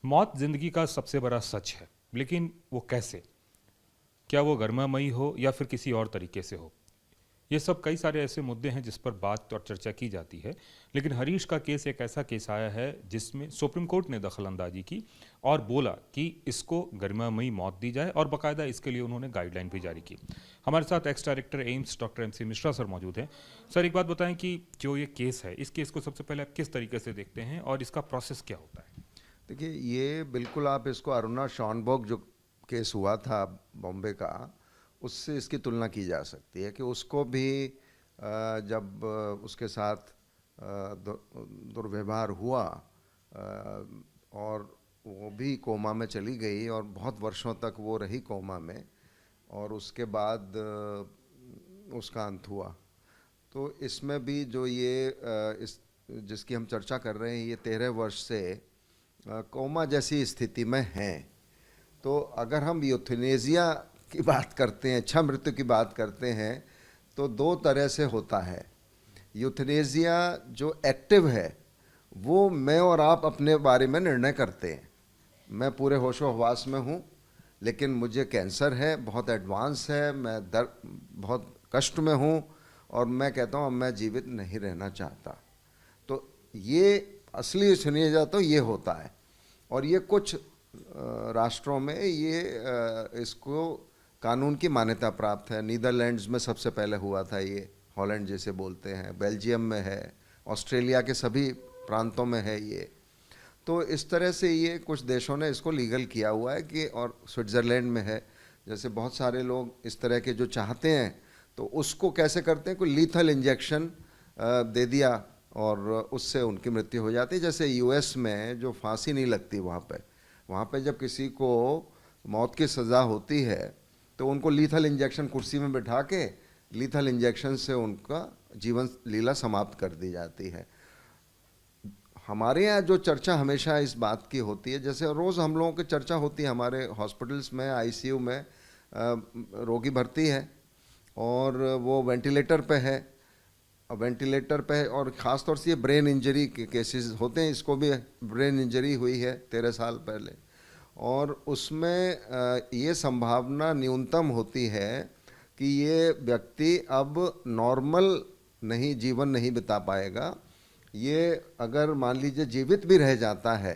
मौत जिंदगी का सबसे बड़ा सच है, लेकिन वो कैसे? क्या वो गर्मामयी हो या फिर किसी और तरीके से हो? ये सब कई सारे ऐसे मुद्दे हैं जिस पर बात और चर्चा की जाती है। लेकिन हरीश का केस एक ऐसा केस आया है जिसमें सुप्रीम कोर्ट ने दखल अंदाजी की और बोला कि इसको गरिमामयी मौत दी जाए, और बाकायदा इसके लिए उन्होंने गाइडलाइन भी जारी की। हमारे साथ ex director AIIMS doctor MC Mishra sir मौजूद हैं। सर, एक बात बताएं कि जो ये केस है, इस केस को सबसे पहले आप किस तरीके से देखते हैं और इसका प्रोसेस क्या होता है? देखिए, ये बिल्कुल आप इसको अरुणा शॉनबर्ग जो केस हुआ था बॉम्बे का, उससे इसकी तुलना की जा सकती है कि उसको भी जब उसके साथ दुर्व्यवहार हुआ और वो भी कोमा में चली गई और बहुत वर्षों तक वो रही कोमा में, और उसके बाद उसका अंत हुआ। तो इसमें भी जो ये इस जिसकी हम चर्चा कर रहे हैं, ये 13 वर्ष से कोमा जैसी स्थिति में हैं। तो अगर हम यूथनेजिया की बात करते हैं, इच्छा मृत्यु की बात करते हैं, तो दो तरह से होता है। यूथनेजिया जो एक्टिव है, वो मैं और आप अपने बारे में निर्णय करते हैं। मैं पूरे होशो हवास में हूँ, लेकिन मुझे कैंसर है, बहुत एडवांस है, मैं बहुत कष्ट में हूँ, और मैं कहता हूँ अब मैं जीवित नहीं रहना चाहता। तो ये असली यूथनेसिया तो ये होता है। और ये कुछ राष्ट्रों में इसको कानून की मान्यता प्राप्त है। नीदरलैंड्स में सबसे पहले हुआ था ये, हॉलैंड जैसे बोलते हैं, बेल्जियम में है, ऑस्ट्रेलिया के सभी प्रांतों में है ये। तो इस तरह से ये कुछ देशों ने इसको लीगल किया हुआ है कि, और स्विट्ज़रलैंड में है। जैसे बहुत सारे लोग इस तरह के जो चाहते हैं, तो उसको कैसे करते हैं, कोई लीथल इंजेक्शन दे दिया और उससे उनकी मृत्यु हो जाती है। जैसे यूएस में जो फांसी नहीं लगती, वहाँ पे जब किसी को मौत की सज़ा होती है, तो उनको लीथल इंजेक्शन कुर्सी में बिठा के लीथल इंजेक्शन से उनका जीवन लीला समाप्त कर दी जाती है। हमारे यहाँ जो चर्चा हमेशा इस बात की होती है, जैसे रोज़ हम लोगों की चर्चा होती है हमारे हॉस्पिटल्स में, आईसीयू में रोगी भर्ती है और वो वेंटिलेटर पे है, वेंटिलेटर पे है, और ख़ास तौर से ये ब्रेन इंजरी के केसेस होते हैं। इसको भी ब्रेन इंजरी हुई है 13 साल पहले, और उसमें ये संभावना न्यूनतम होती है कि ये व्यक्ति अब नॉर्मल जीवन नहीं बिता पाएगा। ये अगर मान लीजिए जीवित भी रह जाता है,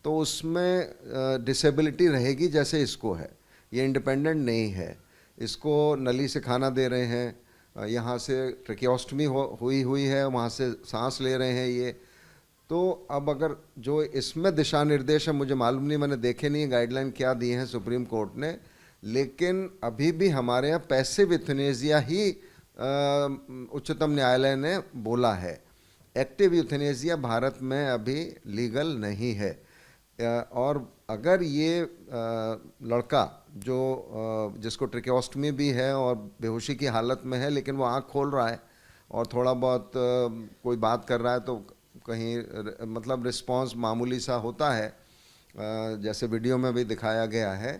तो उसमें डिसेबिलिटी रहेगी जैसे इसको है। ये इंडिपेंडेंट नहीं है, इसको नली से खाना दे रहे हैं, यहाँ से ट्रेकियोस्टमी हुई है, वहाँ से सांस ले रहे हैं ये। तो अब अगर जो इसमें दिशा निर्देश है, मुझे मालूम नहीं, मैंने देखे नहीं गाइडलाइन क्या दी है सुप्रीम कोर्ट ने, लेकिन अभी भी हमारे यहाँ पैसिव यूथनेसिया ही उच्चतम न्यायालय ने बोला है। एक्टिव यूथनेसिया भारत में अभी लीगल नहीं है। और अगर ये लड़का जो जिसको ट्रिकोस्टमी भी है और बेहोशी की हालत में है, लेकिन वो आँख खोल रहा है और थोड़ा बहुत कोई बात कर रहा है, तो कहीं मतलब रिस्पांस मामूली सा होता है, जैसे वीडियो में भी दिखाया गया है।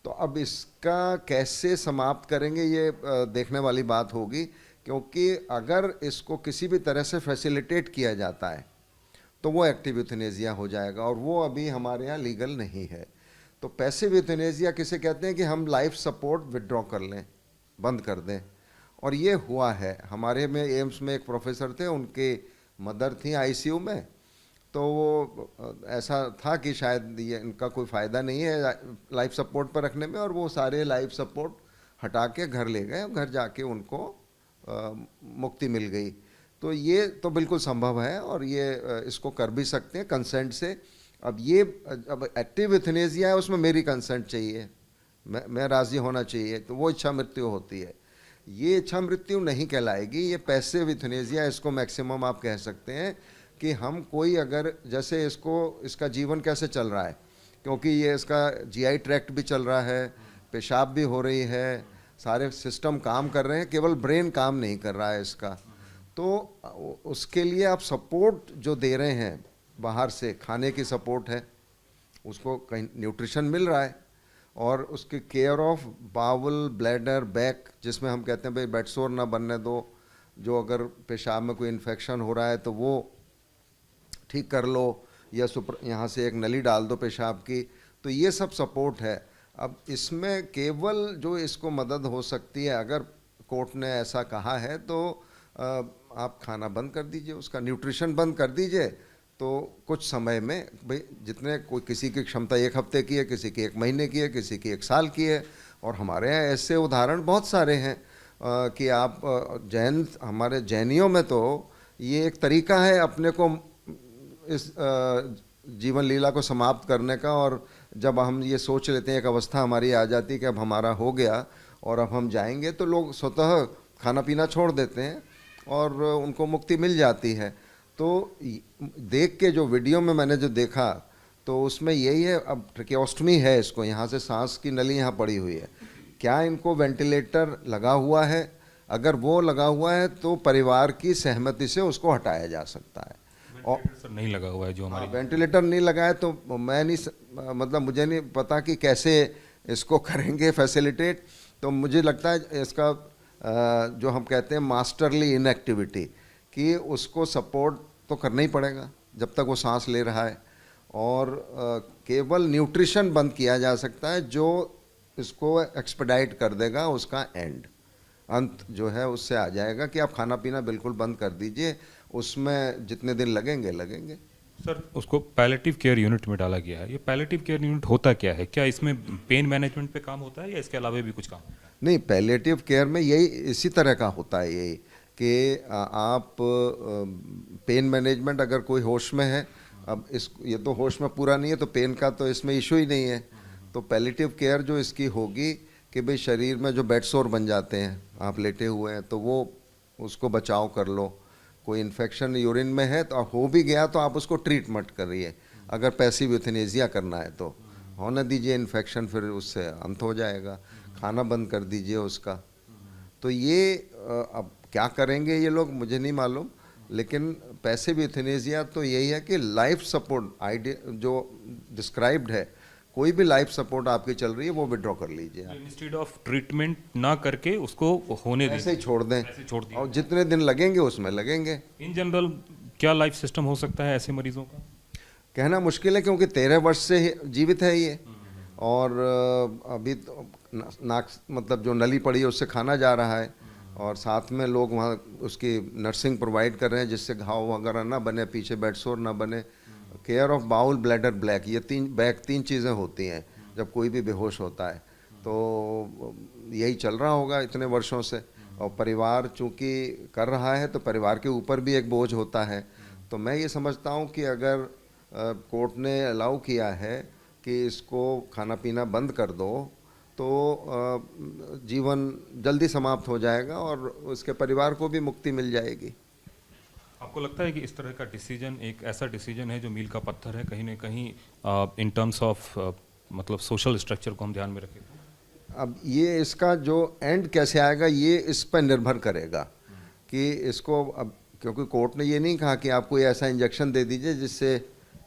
तो अब इसका कैसे समाप्त करेंगे, ये देखने वाली बात होगी, क्योंकि अगर इसको किसी भी तरह से फैसिलिटेट किया जाता है, तो वो एक्टिव यूथनेसिया हो जाएगा, और वो अभी हमारे यहाँ लीगल नहीं है। तो पैसिव यूथनेसिया किसे कहते हैं कि हम लाइफ सपोर्ट विड्रॉ कर लें, बंद कर दें। और ये हुआ है हमारे में, एम्स में एक प्रोफेसर थे, उनके मदर थी आईसीयू में, तो वो ऐसा था कि शायद ये इनका कोई फ़ायदा नहीं है लाइफ सपोर्ट पर रखने में, और वो सारे लाइफ सपोर्ट हटा के घर ले गए। घर जाके उनको मुक्ति मिल गई। तो ये तो बिल्कुल संभव है, और ये इसको कर भी सकते हैं कंसेंट से। अब एक्टिव यूथनेसिया है, उसमें मेरी कंसेंट चाहिए, मैं राज़ी होना चाहिए, तो वो इच्छा मृत्यु होती है। ये इच्छा मृत्यु नहीं कहलाएगी, ये पैसिव यूथनेसिया, इसको मैक्सिमम आप कह सकते हैं कि हम कोई अगर जैसे इसका जीवन कैसे चल रहा है, क्योंकि ये इसका जीआई ट्रैक्ट भी चल रहा है, पेशाब भी हो रही है, सारे सिस्टम काम कर रहे हैं, केवल ब्रेन काम नहीं कर रहा है इसका। तो उसके लिए आप सपोर्ट जो दे रहे हैं बाहर से, खाने की सपोर्ट है, उसको कहीं न्यूट्रिशन मिल रहा है, और उसके care of bowel, bladder, back, जिसमें हम कहते हैं भाई बेडसोर ना बनने दो, जो अगर पेशाब में कोई इन्फेक्शन हो रहा है तो वो ठीक कर लो, या यहाँ से एक नली डाल दो पेशाब की, तो ये सब सपोर्ट है। अब इसमें केवल जो इसको मदद हो सकती है, अगर कोर्ट ने ऐसा कहा है तो आप खाना बंद कर दीजिए, उसका न्यूट्रिशन बंद कर दीजिए, तो कुछ समय में भाई जितने कोई किसी की क्षमता 1 हफ्ते की है, किसी की 1 महीने की है, किसी की 1 साल की है, और हमारे यहाँ ऐसे उदाहरण बहुत सारे हैं कि आप हमारे जैनियों में तो ये एक तरीका है अपने को इस जीवन लीला को समाप्त करने का। और जब हम ये सोच लेते हैं, एक अवस्था हमारी आ जाती है कि अब हमारा हो गया और अब हम जाएंगे, तो लोग स्वतः खाना पीना छोड़ देते हैं और उनको मुक्ति मिल जाती है। तो देख के जो वीडियो में मैंने जो देखा, तो उसमें यही है, अब ट्रैकियोस्टमी है इसको, यहाँ से सांस की नली यहाँ पड़ी हुई है, क्या इनको वेंटिलेटर लगा हुआ है? अगर वो लगा हुआ है तो परिवार की सहमति से उसको हटाया जा सकता है। और सर नहीं लगा हुआ है जो हमारी वेंटिलेटर नहीं लगा है तो मैं नहीं मतलब मुझे नहीं पता कि कैसे इसको करेंगे फैसिलिटेट। तो मुझे लगता है इसका जो हम कहते हैं मास्टरली इनएक्टिविटी, कि उसको सपोर्ट तो करना ही पड़ेगा जब तक वो सांस ले रहा है, और केवल न्यूट्रिशन बंद किया जा सकता है जो इसको एक्सपेडाइट कर देगा, उसका अंत जो है उससे आ जाएगा कि आप खाना पीना बिल्कुल बंद कर दीजिए, उसमें जितने दिन लगेंगे। सर उसको पैलेटिव केयर यूनिट में डाला गया है, ये पैलेटिव केयर यूनिट होता क्या है? क्या इसमें पेन मैनेजमेंट पे काम होता है या इसके अलावा भी कुछ काम होता है? नहीं, पैलिएटिव केयर में यही इसी तरह का होता है, यही कि आप पेन मैनेजमेंट, अगर कोई होश में है, अब ये तो होश में पूरा नहीं है तो पेन का तो इसमें इशू ही नहीं है। तो पैलिएटिव केयर जो इसकी होगी कि भाई शरीर में जो बेड सोर बन जाते हैं, आप लेटे हुए हैं, तो वो उसको बचाव कर लो। कोई इन्फेक्शन यूरिन में है तो हो भी गया तो आप उसको ट्रीट मत करिए, अगर पैसिव यूथेनेसिया करना है तो होने दीजिए इन्फेक्शन, फिर उससे अंत हो जाएगा। खाना बंद कर दीजिए उसका। तो ये अब क्या करेंगे ये लोग मुझे नहीं मालूम, लेकिन पैसिव यूथेनेसिया तो यही है कि लाइफ सपोर्ट आइडिया जो डिस्क्राइब्ड है, कोई भी लाइफ सपोर्ट आपकी चल रही है वो विड्रॉ कर लीजिए, इंस्टेड ऑफ ट्रीटमेंट ना करके उसको होने दें, ऐसे ही छोड़ दें, ऐसे छोड़ दिया। और जितने दिन लगेंगे उसमें लगेंगे। इन जनरल क्या लाइफ सिस्टम हो सकता है ऐसे मरीजों का? कहना मुश्किल है, क्योंकि 13 वर्ष से जीवित है ये, और अभी तो नाक मतलब जो नली पड़ी है उससे खाना जा रहा है, और साथ में लोग वहाँ उसकी नर्सिंग प्रोवाइड कर रहे हैं जिससे घाव वगैरह ना बने, पीछे बेडसोर ना बने। Care of bowel, bladder, black, ये तीन चीज़ें होती हैं जब कोई भी बेहोश होता है। तो यही चल रहा होगा इतने वर्षों से, और परिवार चूँकि कर रहा है तो परिवार के ऊपर भी एक बोझ होता है। तो मैं ये समझता हूँ कि अगर कोर्ट ने अलाउ किया है कि इसको खाना पीना बंद कर दो, तो जीवन जल्दी समाप्त हो जाएगा और उसके परिवार को भी मुक्ति मिल जाएगी। आपको लगता है कि इस तरह का डिसीजन एक ऐसा डिसीजन है जो मील का पत्थर है कहीं ना कहीं इन टर्म्स ऑफ मतलब सोशल स्ट्रक्चर को हम ध्यान में रखें? अब ये इसका जो एंड कैसे आएगा ये इस पर निर्भर करेगा कि इसको, अब क्योंकि कोर्ट ने ये नहीं कहा कि आपको ये ऐसा इंजेक्शन दे दीजिए जिससे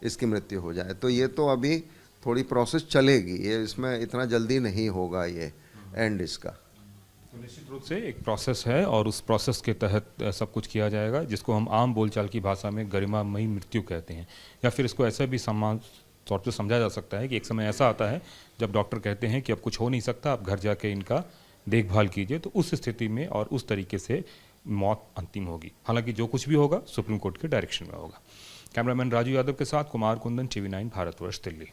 इसकी मृत्यु हो जाए, तो ये तो अभी थोड़ी प्रोसेस चलेगी, ये इसमें इतना जल्दी नहीं होगा ये एंड इसका। तो निश्चित रूप से एक प्रोसेस है और उस प्रोसेस के तहत सब कुछ किया जाएगा, जिसको हम आम बोलचाल की भाषा में गरिमामयी मृत्यु कहते हैं, या फिर इसको ऐसा भी सम्मान तौर पर समझा जा सकता है कि एक समय ऐसा आता है जब डॉक्टर कहते हैं कि अब कुछ हो नहीं सकता, आप घर जाके इनका देखभाल कीजिए, तो उस स्थिति में और उस तरीके से मौत अंतिम होगी। हालांकि जो कुछ भी होगा सुप्रीम कोर्ट के डायरेक्शन में होगा। कैमरामैन राजू यादव के साथ कुमार कुंदन, TV9 भारतवर्ष, दिल्ली।